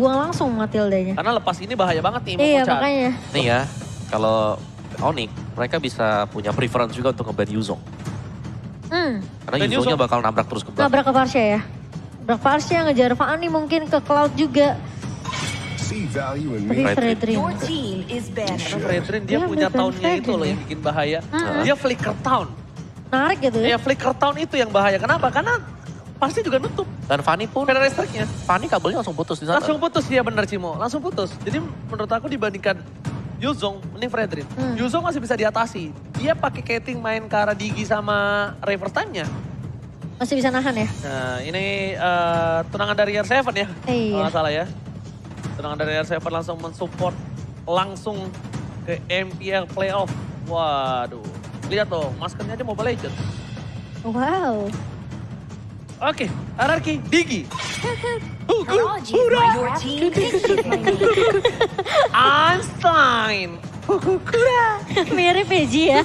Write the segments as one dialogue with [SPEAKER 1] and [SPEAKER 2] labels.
[SPEAKER 1] buang langsung Matildanya.
[SPEAKER 2] Karena lepas ini bahaya banget nih
[SPEAKER 1] Iya
[SPEAKER 2] Momo-chan.
[SPEAKER 1] makanya.
[SPEAKER 3] Nih ya, kalau Onyx mereka bisa punya preference juga untuk nge-ban Yuzong. Karena
[SPEAKER 2] Dan
[SPEAKER 3] Yuzongnya
[SPEAKER 2] Yuzong
[SPEAKER 3] bakal nabrak terus ke belakang.
[SPEAKER 1] Nabrak ke Varsha ya. Nabrak Varsha, ngejar Fanny mungkin ke Cloud juga. Tapi Fredrin.
[SPEAKER 4] Your team is
[SPEAKER 2] Karena
[SPEAKER 4] banned.
[SPEAKER 2] Fredrin dia
[SPEAKER 1] Iya,
[SPEAKER 2] punya
[SPEAKER 1] bener,
[SPEAKER 2] town-nya itu
[SPEAKER 1] Fredrin
[SPEAKER 2] loh
[SPEAKER 1] ya.
[SPEAKER 2] yang bikin bahaya.
[SPEAKER 1] Mm-mm.
[SPEAKER 2] Dia flicker town.
[SPEAKER 1] Narik gitu ya.
[SPEAKER 2] Ya flicker town itu yang bahaya. Kenapa? Karena pasti juga nutup.
[SPEAKER 3] Dan Fanny pun,
[SPEAKER 2] Federal Strike-nya.
[SPEAKER 3] Fanny kabelnya langsung putus di sana.
[SPEAKER 2] Langsung putus dia bener Cimo. Langsung putus. Jadi menurut aku dibandingkan Yuzong, mending Fredrin. Yuzong masih bisa diatasi. Dia pakai Keting main ke arah Digi sama reverse time-nya.
[SPEAKER 1] Masih bisa nahan ya.
[SPEAKER 2] Nah ini tunangan dari R7 ya.
[SPEAKER 1] Iya.
[SPEAKER 2] Kalau nggak salah ya. Tunangan dari R7 langsung mensupport langsung ke MPL Playoff. Waduh. Lihat dong, maskernya aja Mobile Legends.
[SPEAKER 1] Wow.
[SPEAKER 2] Oke, hierarki Digi.
[SPEAKER 4] Apologies, but your team is disappointed.
[SPEAKER 2] Einstein.
[SPEAKER 1] Mirip ya Ji ya.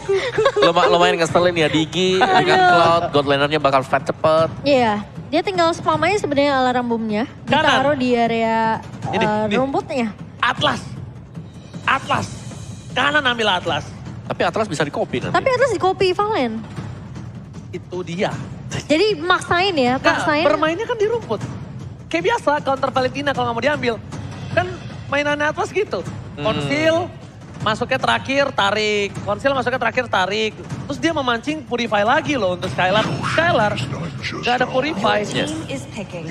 [SPEAKER 3] Lumayan ngeselin ya Digi dengan Cloud, God Laner-nya bakal fight cepet.
[SPEAKER 1] Iya. Dia tinggal spam aja sebenarnya alarm boomnya. Ditaruh di area
[SPEAKER 2] Ini.
[SPEAKER 1] rumputnya.
[SPEAKER 2] Atlas. Atlas. Kanan ambil Atlas.
[SPEAKER 3] Tapi Atlas bisa di-copy nanti.
[SPEAKER 1] Tapi atas di copy Valen.
[SPEAKER 2] Itu dia.
[SPEAKER 1] Jadi maksain ya,
[SPEAKER 2] Nggak,
[SPEAKER 1] maksain.
[SPEAKER 2] bermainnya kan di rumput. Kayak biasa counter Valentina kalau nggak mau diambil. Kan mainannya Atlas gitu. Konsil masuknya terakhir tarik. Konsil masuknya terakhir tarik. Terus dia memancing Purify lagi loh untuk Skylar. Skylar nggak ada Purify.
[SPEAKER 4] Team is picking.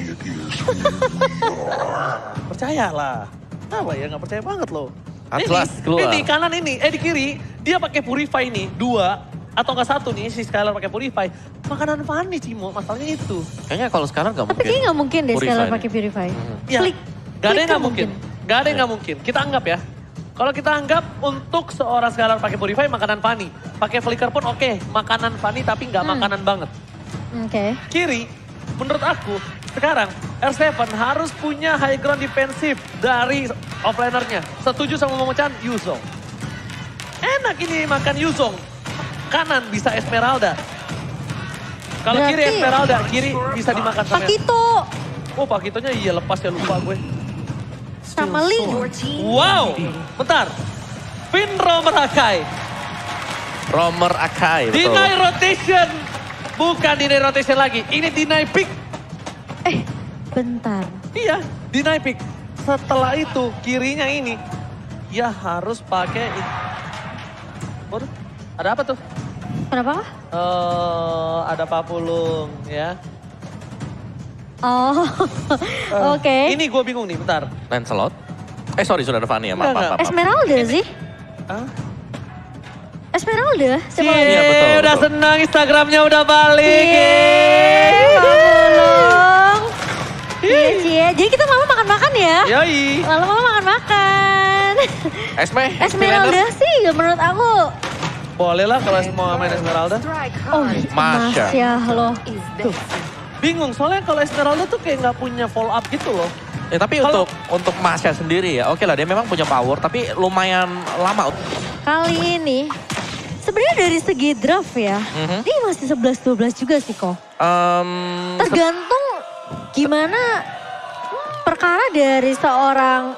[SPEAKER 2] Percayalah. Apa ya nggak percaya banget loh.
[SPEAKER 3] Atlas keluar.
[SPEAKER 2] Ini kanan ini, di kiri dia pakai Purify nih, 2 atau enggak 1 nih si Skylar pakai Purify. Makanan Fanny Cimo, masalahnya itu.
[SPEAKER 3] Kayaknya kalau sekarang nggak
[SPEAKER 1] Tapi
[SPEAKER 3] mungkin.
[SPEAKER 1] kayaknya nggak mungkin deh
[SPEAKER 3] Purify
[SPEAKER 1] Skylar
[SPEAKER 3] nih.
[SPEAKER 1] pakai Purify.
[SPEAKER 2] Ya,
[SPEAKER 1] Klik.
[SPEAKER 2] gak ada yang
[SPEAKER 1] klik
[SPEAKER 2] nggak mungkin. Gak ada yang
[SPEAKER 3] Ya.
[SPEAKER 2] nggak mungkin. Kita anggap ya. Kalau kita anggap untuk seorang Skylar pakai Purify makanan Fanny. Pakai Flicker pun oke, makanan Fanny tapi nggak makanan banget.
[SPEAKER 1] Oke.
[SPEAKER 2] Kiri, menurut aku sekarang R7 harus punya high ground defensif dari offlanernya. Setuju sama Momo-chan? Yuzong. Enak ini makan Yuzong. Kanan bisa Esmeralda. Kalau kiri
[SPEAKER 1] Berarti-
[SPEAKER 2] Esmeralda, kiri bisa dimakan sama...
[SPEAKER 1] Pakito
[SPEAKER 2] Oh Pakitonya iya lepas ya lupa gue.
[SPEAKER 1] sama Ling.
[SPEAKER 4] Your team
[SPEAKER 2] Wow, bentar. Finro Merakai.
[SPEAKER 3] Romer Akai, betul.
[SPEAKER 2] Deny rotation. Bukan deny rotation lagi, ini deny pick.
[SPEAKER 1] Bentar.
[SPEAKER 2] Iya, deny pick. Setelah itu kirinya ini, ya harus pakai. Waduh, ada apa tuh?
[SPEAKER 1] Kenapa?
[SPEAKER 2] Ada papulung ya.
[SPEAKER 1] Oh, oke.
[SPEAKER 2] Ini gue bingung nih, bentar.
[SPEAKER 3] Lancelot. Sorry sudah ada Fanny ya, maaf,
[SPEAKER 2] Enggak,
[SPEAKER 3] maaf, maaf.
[SPEAKER 1] Esmeralda sih.
[SPEAKER 2] Hah?
[SPEAKER 1] Esmeralda. Siapa
[SPEAKER 2] Cie,
[SPEAKER 1] lagi?
[SPEAKER 3] Iya, betul,
[SPEAKER 2] udah
[SPEAKER 3] betul.
[SPEAKER 2] senang Instagramnya udah balik.
[SPEAKER 1] Papulung. Iya Cie. Jadi kita malam makan-makan ya.
[SPEAKER 2] Yoi.
[SPEAKER 1] Malam-malam makan-makan.
[SPEAKER 3] Esme,
[SPEAKER 1] Esmeralda sih menurut aku.
[SPEAKER 2] Boleh lah kalau semua main Esmeralda.
[SPEAKER 4] strike
[SPEAKER 1] Oh,
[SPEAKER 4] hard
[SPEAKER 3] Masya.
[SPEAKER 1] Masya loh.
[SPEAKER 4] is this.
[SPEAKER 2] Bingung, soalnya kalau Esmeralda tuh kayak nggak punya follow up gitu loh.
[SPEAKER 3] Ya tapi
[SPEAKER 2] Kalau-
[SPEAKER 3] untuk Masya sendiri ya, oke lah dia memang punya power, tapi lumayan lama.
[SPEAKER 1] Kali ini sebenarnya dari segi draft ya,
[SPEAKER 3] Mhm.
[SPEAKER 1] ini masih 11-12 juga sih kok. Tergantung gimana perkara dari seorang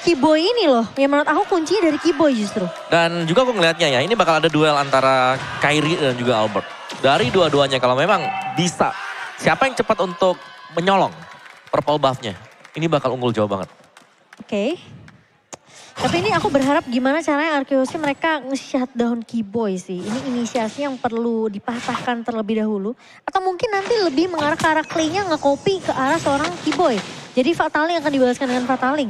[SPEAKER 1] Keyboy ini loh. Yang menurut aku kuncinya dari Keyboy justru.
[SPEAKER 3] Dan juga aku ngelihatnya ya, ini bakal ada duel antara Kyrie dan juga Albert. Dari dua-duanya kalau memang bisa, siapa yang cepat untuk menyolong purple buff-nya, ini bakal unggul jauh banget.
[SPEAKER 1] Oke. Tapi ini aku berharap gimana caranya Arkeosi mereka nge-shutdown Keyboy sih. Ini inisiasi yang perlu dipatahkan terlebih dahulu. Atau mungkin nanti lebih mengarah ke arah Clay-nya nge-copy ke arah seorang Keyboy. Jadi Fataling akan dibalaskan dengan Fataling.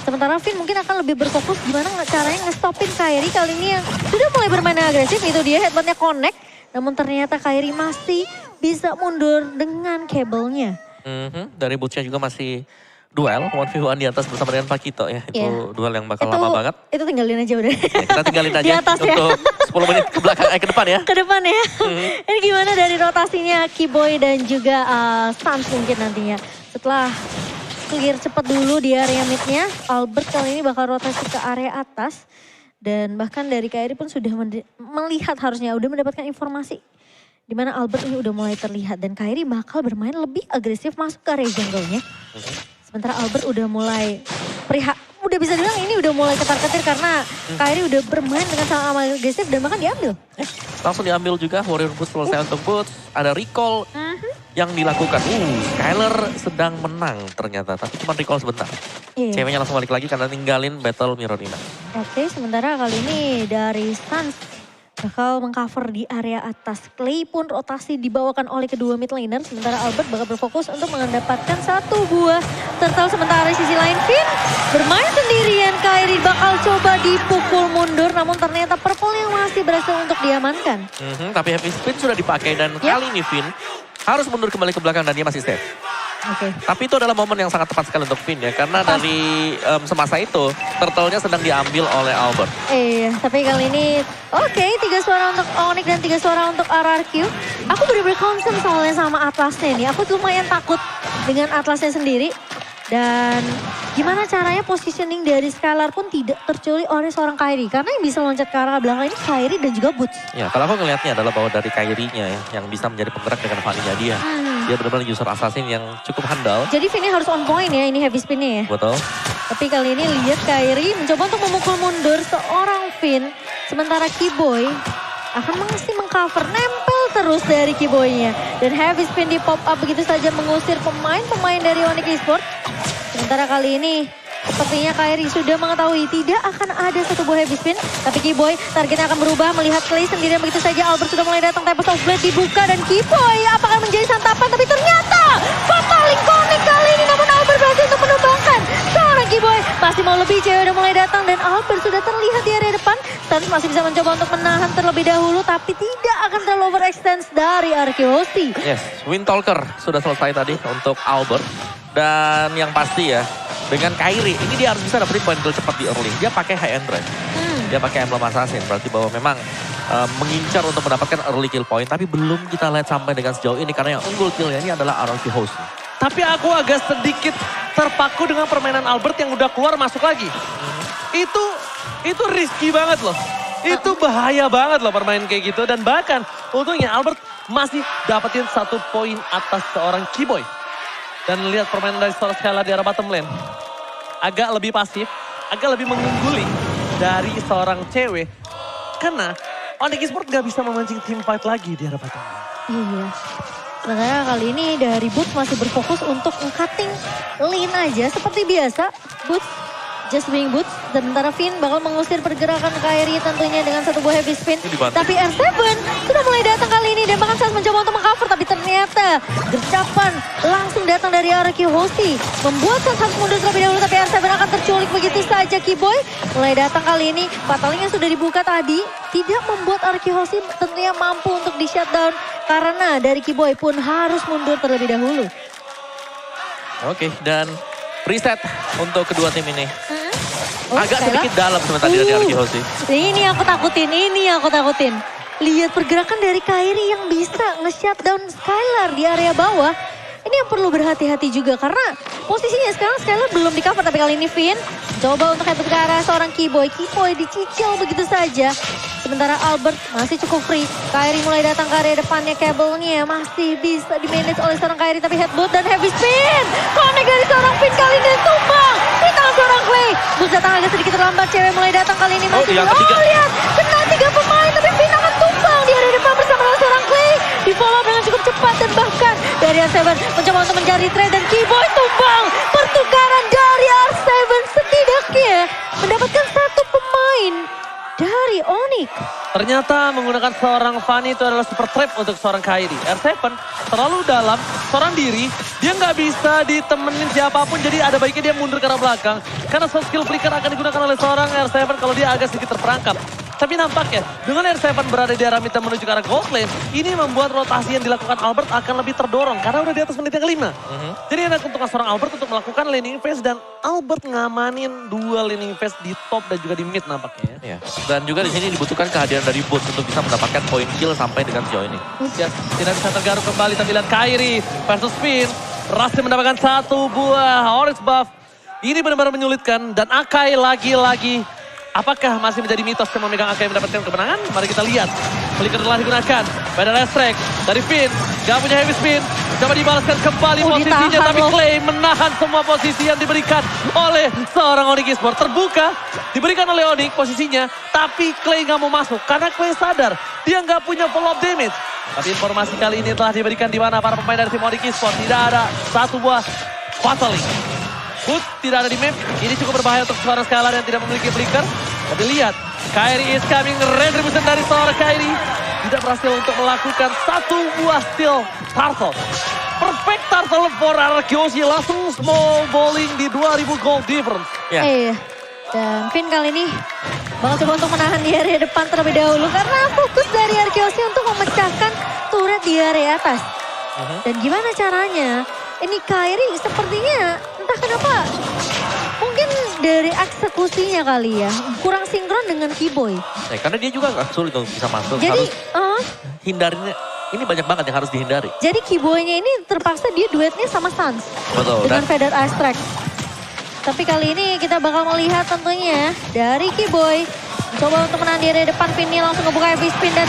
[SPEAKER 1] Sementara Finn mungkin akan lebih berfokus gimana caranya nge-stopin Kyrie kali ini yang sudah mulai bermain agresif. Itu dia headbutt-nya connect. Namun ternyata Kyrie masih bisa mundur dengan kabelnya.
[SPEAKER 3] Dari Butchnya juga masih duel 1v1 di atas bersama dengan Pakito ya. Itu
[SPEAKER 1] Iya.
[SPEAKER 3] duel yang bakal lama banget.
[SPEAKER 1] Itu tinggalin aja udah.
[SPEAKER 3] Ya, kita tinggalin aja
[SPEAKER 1] Di atas ya.
[SPEAKER 3] untuk 10 menit ke belakang, ke depan ya.
[SPEAKER 1] Ke depan ya. Ini gimana dari rotasinya Keyboy dan juga Sans mungkin nantinya. Setelah clear cepat dulu di area midnya, Albert kali ini bakal rotasi ke area atas. Dan bahkan dari Kyrie pun sudah melihat harusnya, udah mendapatkan informasi. Di mana Albert ini udah mulai terlihat dan Kyrie bakal bermain lebih agresif masuk ke area jungle-nya. Sementara Albert udah mulai udah bisa dibilang ini udah mulai ketar-ketir karena Kairi udah bermain dengan sangat amat agresif dan bahkan diambil.
[SPEAKER 3] Langsung diambil juga, Warrior Boots selesai untuk Boots. Ada recall yang dilakukan. Skyler sedang menang ternyata, tapi cuma recall sebentar.
[SPEAKER 1] Iya.
[SPEAKER 3] Ceweknya langsung balik lagi karena ninggalin Battle Mirror Nina.
[SPEAKER 1] Oke, sementara kali ini dari Suns bakal mengcover di area atas. Clay pun rotasi dibawakan oleh kedua mid laner. Sementara Albert bakal berfokus untuk mendapatkan satu buah turtle. Sementara di sisi lain Finn bermain sendirian. Kairi bakal coba dipukul mundur. Namun ternyata purple yang masih berhasil untuk diamankan.
[SPEAKER 3] Tapi Heavy Spin sudah dipakai dan kali ini Finn harus mundur kembali ke belakang dan dia masih safe.
[SPEAKER 1] Oke.
[SPEAKER 3] Tapi itu adalah momen yang sangat tepat sekali untuk Finn ya. Karena dari semasa itu, turtle-nya sedang diambil oleh Albert.
[SPEAKER 1] Iya, tapi kali ini oke, 3 suara untuk Onyx dan 3 suara untuk RRQ. Aku bener-bener concern soalnya sama Atlasnya nih. Aku lumayan takut dengan Atlasnya sendiri. Dan gimana caranya positioning dari Skylar pun tidak terculik oleh seorang Kairi. Karena yang bisa loncat ke arah belakang ini Kairi dan juga Boots.
[SPEAKER 3] Ya, kalau aku ngelihatnya adalah bahwa dari Kairi-nya ya, yang bisa menjadi penggerak dengan Vanilla dia. Dia benar-benar user assassin yang cukup handal.
[SPEAKER 1] Jadi Finn harus on point ya, ini heavy spin-nya ya.
[SPEAKER 3] Betul.
[SPEAKER 1] Tapi kali ini lihat Kairi mencoba untuk memukul mundur seorang Finn. Sementara Keyboy akan masih mengcover, nempel terus dari Keyboy-nya. Dan heavy spin di pop up begitu saja mengusir pemain-pemain dari Onyx Esports. Sementara kali ini sepertinya Kairi sudah mengetahui tidak akan ada satu buah heavy spin. Tapi Keyboy targetnya akan berubah melihat Clay sendirian begitu saja. Albert sudah mulai datang, Tempest of Blade dibuka dan Keyboy apakah menjadi santapan. Tapi ternyata Fataling Connect kali ini namun Albert berhasil untuk menumbangkan seorang Keyboy. Masih mau lebih, cewek udah mulai datang dan Albert sudah terlihat di area depan. Suns masih bisa mencoba untuk menahan terlebih dahulu tapi tidak akan terlalu overextend dari Arkeosi.
[SPEAKER 3] Yes, Windtalker sudah selesai tadi untuk Albert. Dan yang pasti ya, dengan Kairi, ini dia harus bisa dapetin poin kill cepat di early. Dia pakai high end drive. Dia pakai emblem assassin, berarti bahwa memang mengincar untuk mendapatkan early kill point. Tapi belum kita lihat sampai dengan sejauh ini karena yang unggul killnya ini adalah RRQ host.
[SPEAKER 2] Tapi aku agak sedikit terpaku dengan permainan Albert yang udah keluar masuk lagi. Itu risky banget loh. Itu bahaya banget loh permainan kayak gitu. Dan bahkan untungnya Albert masih dapetin 1 poin atas seorang Keyboy. Dan lihat permainan dari seorang Skylar di arah bottom lane. Agak lebih pasif, agak lebih mengungguli dari seorang cewek. Karena Onyx Esports gak bisa memancing team fight lagi di arah bottom lane.
[SPEAKER 1] Iya. Sementara kali ini dari Boots masih berfokus untuk cutting lane aja seperti biasa. Boots just being Boots. Sementara Finn bakal mengusir pergerakan Kairi tentunya dengan 1 buah heavy spin. Tapi R7 sudah mulai datang kali ini dan bahkan saat mencoba untuk mengcover. Tapi ternyata gercapan langsung datang dari RRQ Hosti. Membuat Suns harus mundur terlebih dahulu tapi R7 akan terculik begitu saja. Keyboy mulai datang kali ini. Pataling yang sudah dibuka tadi tidak membuat RRQ Hosti tentunya mampu untuk di shutdown. Karena dari Keyboy pun harus mundur terlebih dahulu.
[SPEAKER 3] Oke, dan reset untuk kedua tim ini. Agak
[SPEAKER 1] Skylar
[SPEAKER 3] sedikit dalam sebentar dari RRQ host sih.
[SPEAKER 1] Ini yang aku takutin. Lihat pergerakan dari Kairi yang bisa nge-shutdown Skylar di area bawah. Ini yang perlu berhati-hati juga karena posisinya sekarang Skylar belum di cover. Tapi kali ini Finn coba untuk head ke arah seorang Keyboy. Keyboy dicicil begitu saja. Sementara Albert masih cukup free. Kairi mulai datang ke area depannya, kabelnya masih bisa di-manage oleh seorang Kairi. Tapi headbutt dan heavy spin. Connect dari seorang Finn kali ini tumbang di tangan seorang Clay. Bus datang agak sedikit terlambat, cewek mulai datang kali ini. Masih
[SPEAKER 3] yang ketiga.
[SPEAKER 1] lihat, kena 3 pemain. Tapi Finn akan tumbang di area depan bersama dengan seorang Clay. Di follow dengan cukup cepat dan bahkan dari R7 mencoba untuk mencari trade dan Keyboy tumbang. Pertukaran dari R7 setidaknya mendapatkan 1 pemain dari Onyx.
[SPEAKER 2] Ternyata menggunakan seorang Fanny itu adalah super trap untuk seorang Kairi. R7 terlalu dalam, seorang diri. Dia nggak bisa ditemenin siapapun, jadi ada baiknya dia mundur ke arah belakang. Karena soft skill flicker akan digunakan oleh seorang R7 kalau dia agak sedikit terperangkap. Tapi nampaknya dengan R7 berada di arah mid dan menuju ke arah gold lane, ini membuat rotasi yang dilakukan Albert akan lebih terdorong karena udah di atas menit yang kelima. Jadi ada keuntungan seorang Albert untuk melakukan laning phase dan Albert ngamanin 2 laning phase di top dan juga di mid nampaknya.
[SPEAKER 3] Ya. Dan juga di sini dibutuhkan kehadiran dari Boots untuk bisa mendapatkan poin kill sampai dengan sejauh ini.
[SPEAKER 2] Ya, tidak bisa tergaruk kembali tapi lihat Kairi versus Finn. Berhasil mendapatkan 1 buah orange buff. Ini benar-benar menyulitkan dan Akai lagi-lagi. Apakah masih menjadi mitos yang memegang Akai mendapatkan kemenangan? Mari kita lihat. Flicker telah digunakan. Pedal Estrek dari Finn, gak punya heavy spin. Coba dibalaskan kembali posisinya,
[SPEAKER 1] ditahan
[SPEAKER 2] tapi
[SPEAKER 1] loh.
[SPEAKER 2] Clay menahan semua posisi yang diberikan oleh seorang Onyx Esports. Terbuka, diberikan oleh Onyx posisinya, tapi Clay gak mau masuk. Karena Clay sadar, dia gak punya follow-up damage. Tapi informasi kali ini telah diberikan di mana para pemain dari tim Onyx Esports. Tidak ada satu buah Fatalik. Hood tidak ada di map, ini cukup berbahaya untuk seorang Skylar yang tidak memiliki flicker. Tapi lihat, Kairi is coming, retribution dari seorang Kairi. Tidak berhasil untuk melakukan satu buah steal turtle. Perfect turtle for Arkeoshi, langsung small bowling di 2000 gold difference.
[SPEAKER 3] Ya.
[SPEAKER 1] Iya. Dan Finn kali ini bakal coba untuk menahan di area depan terlebih dahulu. Karena fokus dari Arkeoshi untuk memecahkan turret di area atas. Dan gimana caranya? Ini Kairi sepertinya entah kenapa mungkin dari eksekusinya kali ya. Kurang sinkron dengan Keyboy.
[SPEAKER 3] Karena dia juga gak sulit untuk bisa masuk.
[SPEAKER 1] Jadi,
[SPEAKER 3] Harus hindarinnya. Ini banyak banget yang harus dihindari.
[SPEAKER 1] jadi Keyboy-nya ini terpaksa dia duetnya sama Sans.
[SPEAKER 3] Betul.
[SPEAKER 1] Dengan
[SPEAKER 3] Dan
[SPEAKER 1] Faded Astrek. Tapi kali ini kita bakal melihat tentunya dari Keyboy. Coba untuk menahan di area depan, Vinny langsung ngebuka heavy spin dan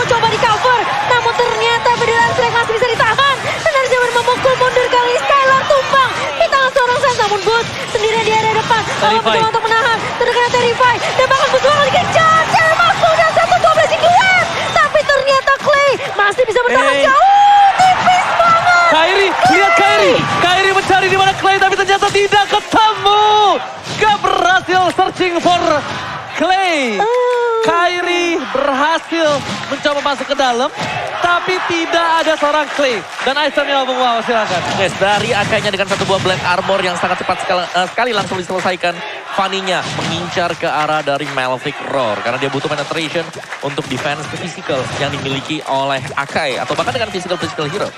[SPEAKER 1] coba di cover. Namun ternyata Faded Astrek masih bisa ditahan. Dan harus coba memukul mundur kali ini. Skylar tumbang di tangan seorang Sans. Namun Boots sendirian di area depan. Lalu
[SPEAKER 3] Terrify.
[SPEAKER 1] mencoba untuk menahan. Terkena Terrify. Dan bahkan Boots bakal dikejar. Cewek mampu dan 1-12 di duet. Tapi ternyata Clay masih bisa bertahan jauh. Tipis banget.
[SPEAKER 2] Kairi, lihat Kairi. Kairi mencari di mana Clay, tapi ternyata tidak ketemu. Gak berhasil searching for Clay. Kairi berhasil mencoba masuk ke dalam, tapi tidak ada seorang Clay. Dan itemnya Bung Wow, silakan.
[SPEAKER 3] yes, dari Akainya dengan satu buah black armor yang sangat cepat sekali langsung diselesaikan. Fanny-nya mengincar ke arah dari Malefic Roar. Karena dia butuh penetration untuk defense physical yang dimiliki oleh Akai. Atau bahkan dengan physical hero.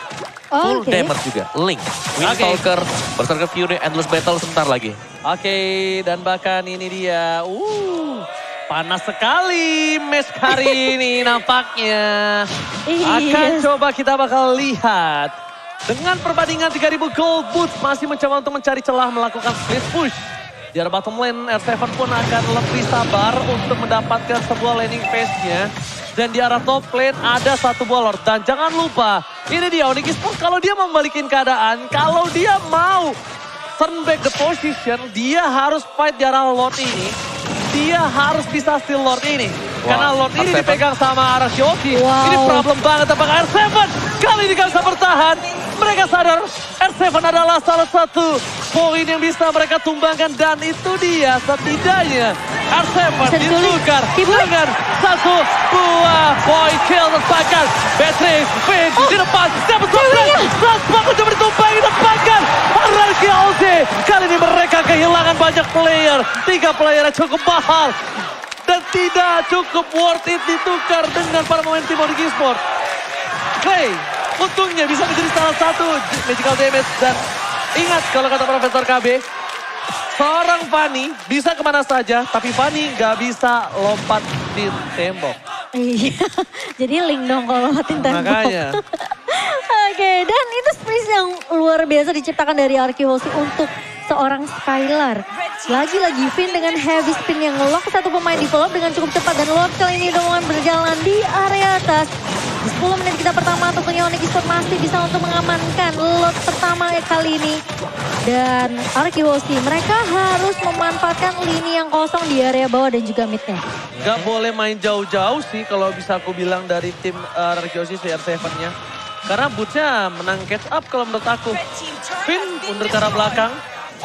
[SPEAKER 3] Full
[SPEAKER 1] Oke.
[SPEAKER 3] damage juga. Link, Windstalker, Berserker Fury, Endless Battle sebentar lagi.
[SPEAKER 2] Oke, dan bahkan ini dia. Panas sekali match hari ini nampaknya. Akan
[SPEAKER 1] Yes.
[SPEAKER 2] coba kita bakal lihat. Dengan perbandingan 3000 gold, Boots masih mencoba untuk mencari celah melakukan split push. Di arah bottom lane, R7 pun akan lebih sabar untuk mendapatkan sebuah laning phase-nya. Dan di arah top lane ada satu buah Lord. Dan jangan lupa, ini dia Onyx Esports kalau dia membalikin keadaan, kalau dia mau turn back the position, dia harus fight di arah Lord ini. Dia harus bisa steal Lord ini. Karena Lord ini
[SPEAKER 3] R7.
[SPEAKER 2] dipegang sama Arkeoshi.
[SPEAKER 1] Wow.
[SPEAKER 2] Ini problem banget apakah R7 kali ini gak bisa bertahan. Mereka sadar R7 adalah salah satu poin yang bisa mereka tumbangkan. Dan itu dia setidaknya R7
[SPEAKER 1] Bisa diculik.
[SPEAKER 2] ditukar
[SPEAKER 1] Keyboy.
[SPEAKER 2] dengan satu buah point kill terpakan. Beatrix, Finn di depan. Dapat
[SPEAKER 1] ceweknya.
[SPEAKER 2] Transpak coba ditumpangi tempatkan. Arkeoshi. Kali ini mereka kehilangan banyak player. 3 player yang cukup mahal. Dan tidak cukup worth it ditukar dengan para pemain tim Onyx Esports. Clay, untungnya bisa menjadi salah satu magical damage. Dan ingat kalau kata Profesor KB, seorang Fanny bisa kemana saja, tapi Fanny nggak bisa lompat di tembok.
[SPEAKER 1] Iya, jadi link dong kalau lewatin tembok.
[SPEAKER 2] Makanya.
[SPEAKER 1] Oke, dan itu space yang luar biasa diciptakan dari Arkeoshi untuk seorang Skylar. Lagi-lagi Finn dengan heavy spin yang ngelock satu pemain develop dengan cukup cepat. Dan Lord kali ini dengan berjalan di area atas. Di 10 menit kita pertama tentunya Onyx Esports masih bisa untuk mengamankan Lord pertama kali ini. Dan Arkeoshi mereka harus memanfaatkan lini yang kosong di area bawah dan juga midnya.
[SPEAKER 2] Nggak boleh main jauh-jauh sih kalau bisa aku bilang dari tim Arkeoshi CR7-nya. Karena Boots-nya menang catch up kalau menurut aku. Finn mundur ke arah belakang.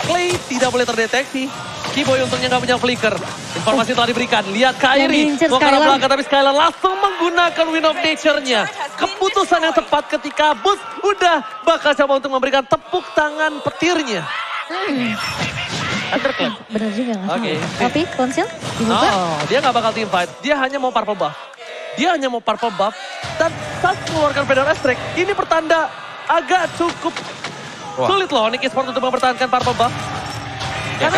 [SPEAKER 2] Clay tidak boleh terdeteksi. Keyboy untungnya nggak punya flicker. Informasi telah diberikan. Lihat Kairi.
[SPEAKER 1] Yang diincer
[SPEAKER 2] Mau ke arah
[SPEAKER 1] Skylar.
[SPEAKER 2] belakang tapi Skylar langsung menggunakan Wind of Nature-nya. Keputusan yang tepat ketika Boots udah bakal coba untuk memberikan tepuk tangan petirnya. Underclap.
[SPEAKER 1] Bener juga nggak
[SPEAKER 2] Oke.
[SPEAKER 1] salah. Tapi konsil dibuka.
[SPEAKER 2] Oh, dia nggak bakal team fight. Dia hanya mau purple buff. Dia hanya mau purple buff. Dan saat mengeluarkan Pedal Estrek, ini pertanda agak cukup sulit loh Onyx Esports untuk mempertahankan purple buff. Karena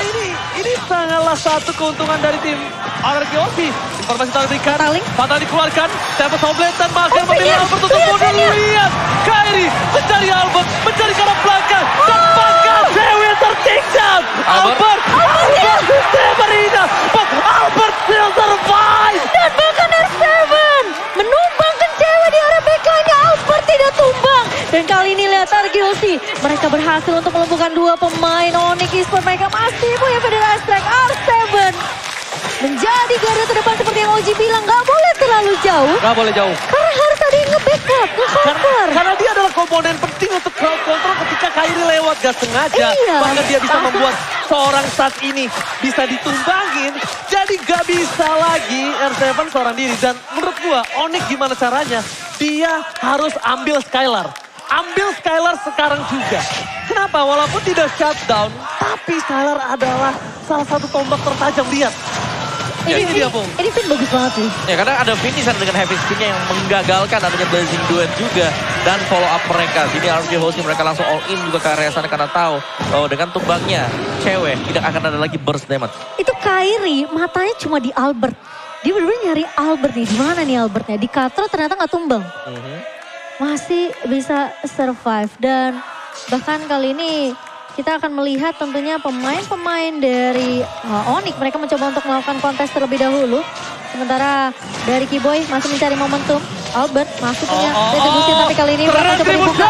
[SPEAKER 2] ini sangatlah satu keuntungan dari tim Arkeoshi. Informasi telah diberikan.
[SPEAKER 1] Fataling.
[SPEAKER 2] Fatal dikeluarkan. Tempo Soblet dan bahkan
[SPEAKER 1] Oh,
[SPEAKER 2] memilih
[SPEAKER 1] Finian.
[SPEAKER 2] Albert untuk
[SPEAKER 1] Lihat,
[SPEAKER 2] mundur.
[SPEAKER 1] Finian.
[SPEAKER 2] Lihat. Kairi mencari Albert. Mencari ke arah belakang. Dan bahkan cewek tertinggal.
[SPEAKER 3] Albert.
[SPEAKER 2] Albert. Severina. But Albert still survive.
[SPEAKER 1] Dan bahkan R7 menumbangkan cewek di area back berhasil untuk melumpuhkan 2 pemain Onyx Esports. Mereka masih punya Federal Strike R7. Menjadi garda terdepan seperti yang Oji bilang, gak boleh terlalu jauh.
[SPEAKER 2] Gak boleh jauh.
[SPEAKER 1] Karena harus ada yang nge-backup, nge-cover.
[SPEAKER 2] Karena dia adalah komponen penting untuk crowd control ketika Kyrie lewat gak sengaja.
[SPEAKER 1] Iya.
[SPEAKER 2] Bahkan dia bisa membuat seorang saat ini bisa ditumbangin. Jadi gak bisa lagi R7 seorang diri. Dan menurut gua Onyx gimana caranya? Dia harus ambil Skylar. Ambil Skylar sekarang juga. Kenapa? Walaupun tidak shutdown, tapi Skylar adalah salah satu tombak tertajam. Lihat. Ini dia, Bung.
[SPEAKER 1] Ini Finn bagus banget sih.
[SPEAKER 3] Ya karena ada Finn di sana dengan heavy spinnya yang menggagalkan adanya blazing duet juga. Dan follow up mereka. Sini RRQ Hosting mereka langsung all in juga ke area sana karena tahu bahwa dengan tumbangnya cewek tidak akan ada lagi burst damage.
[SPEAKER 1] Itu Kyrie matanya cuma di Albert. Dia bener-bener nyari Albert nih. Di mana nih Albertnya? Di Katro ternyata nggak tumbang. Masih bisa survive. Dan bahkan kali ini kita akan melihat tentunya pemain-pemain dari Onyx. Mereka mencoba untuk melakukan kontes terlebih dahulu. Sementara dari Kiboy masih mencari momentum. Albert masih punya retribution tapi kali ini mereka coba dibuka.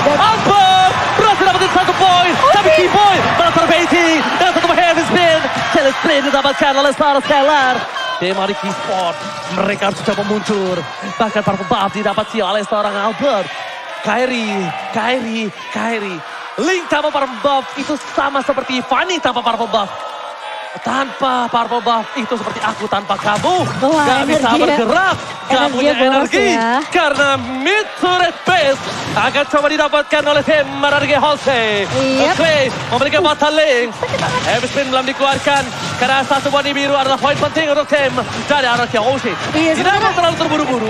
[SPEAKER 2] Albert berhasil dapetin 1 poin. Tapi Kiboy malah terbaiting. Dan satu heavy spin. Challenge spin didapatkan oleh seorang Skylar. Tim Onyx Esports. Mereka harus coba muncul. Bahkan Purple Buff didapati oleh seorang Albert. Kyrie. Link tanpa Purple Buff itu sama seperti Fanny tanpa Purple Buff. Tanpa Purple Buff itu seperti aku tanpa kamu.
[SPEAKER 1] Wah,
[SPEAKER 2] gak bisa bergerak, gak punya
[SPEAKER 1] boros
[SPEAKER 2] energi.
[SPEAKER 1] ya.
[SPEAKER 2] Karena mid turret base akan coba didapatkan oleh tim RRQ Hosting.
[SPEAKER 1] Yep.
[SPEAKER 2] Clay memberikan bataling. Heavy spin belum dikeluarkan. Karena satu body biru adalah poin penting untuk tim dari RRQ Hosting.
[SPEAKER 1] Iya,
[SPEAKER 2] Tidak mau terlalu terburu-buru.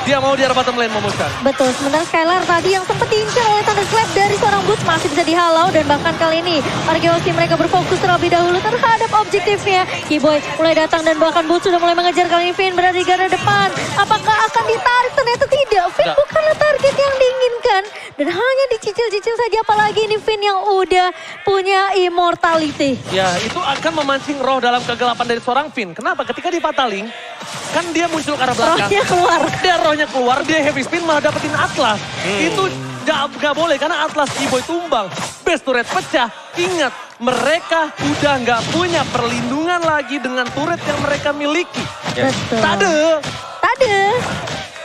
[SPEAKER 2] Dia mau di bottom lane memutuskan.
[SPEAKER 1] Betul, sementara Skylar tadi yang sempat diincar oleh Thunderclap dari seorang Boots masih bisa dihalau. Dan bahkan kali ini RRQ mereka berfokus terlebih dahulu terhadap objektifnya. Kiboy mulai datang dan bahkan Boots sudah mulai mengejar. Kali ini Finn berada di garda depan. Apakah akan ditarik? Ternyata tidak. Finn bukanlah target yang diinginkan. Dan hanya dicicil-cicil saja, apalagi ini Finn yang udah punya immortality.
[SPEAKER 2] Ya, itu akan memancing roh dalam kegelapan dari seorang Finn. Kenapa? Ketika di pataling, kan dia muncul ke arah belakang.
[SPEAKER 1] Rohnya keluar.
[SPEAKER 2] Dia rohnya keluar, dia heavy spin malah dapetin Atlas. Itu gak boleh karena Atlas Kiboy tumbang. Base turret pecah. Ingat, mereka udah gak punya perlindungan lagi dengan turret yang mereka miliki.
[SPEAKER 1] Betul.
[SPEAKER 2] Tade.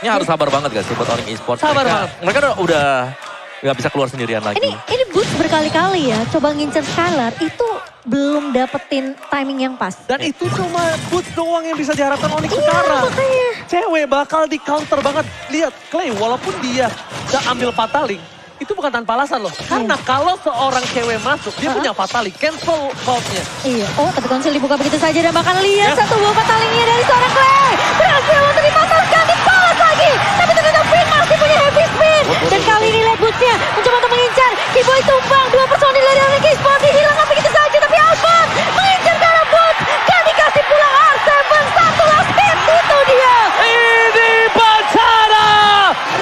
[SPEAKER 3] Ini harus sabar banget gak sih buat Onyx Esports.
[SPEAKER 2] Sabar banget.
[SPEAKER 3] Mereka udah gak bisa keluar sendirian lagi.
[SPEAKER 1] Ini Boots berkali-kali ya coba ngincer Skylar itu belum dapetin timing yang pas.
[SPEAKER 2] Dan itu cuma Boots doang yang bisa diharapkan Onyx
[SPEAKER 1] Iya,
[SPEAKER 2] sekarang.
[SPEAKER 1] makanya.
[SPEAKER 2] Cewek bakal di counter banget. Lihat, Clay walaupun dia udah ambil pataling, itu bukan tanpa alasan loh. Karena kalau seorang cewek masuk, dia punya pataling, cancel call-nya.
[SPEAKER 1] Iya, tapi konsil dibuka begitu saja dan bahkan lihat satu buah patalingnya dari seorang Clay. Berhasil untuk dipasarkan, dibalas lagi. Tapi ternyata Finn masih punya heavy spin. Dan kali ini lihat Boots-nya mencoba untuk mengincar. Kiboy tumbang, 2 personil dari Onyx Esports dihilangkan begitu saja. Tapi Albert mengincar ke arah Boots. Gak dikasih pulang R7, satu last hit, itu dia.
[SPEAKER 2] Ini Bacara!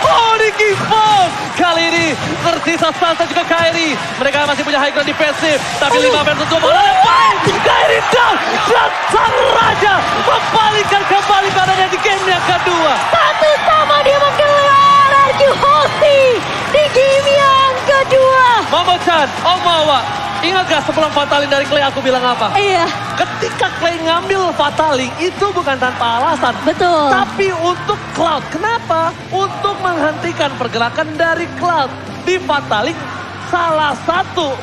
[SPEAKER 2] Onyx Esports! Kali ini tersisa Sansa juga Kyrie. Mereka masih punya high ground defensive. Tapi 5 versus 2 malah lepas. Kyrie down! Dan sang raja membalikkan kembali badannya di game yang kedua.
[SPEAKER 1] Satu sama diamankan oleh RRQ Hosting di game yang kedua.
[SPEAKER 2] Momo-chan, Omawa. Ingat gak sebelum fataling dari Clay aku bilang apa?
[SPEAKER 1] Iya,
[SPEAKER 2] Ketika Clay ngambil fataling itu bukan tanpa alasan.
[SPEAKER 1] betul.
[SPEAKER 2] Tapi untuk Cloud. Kenapa? Untuk menghentikan pergerakan dari Cloud. Di fataling salah satu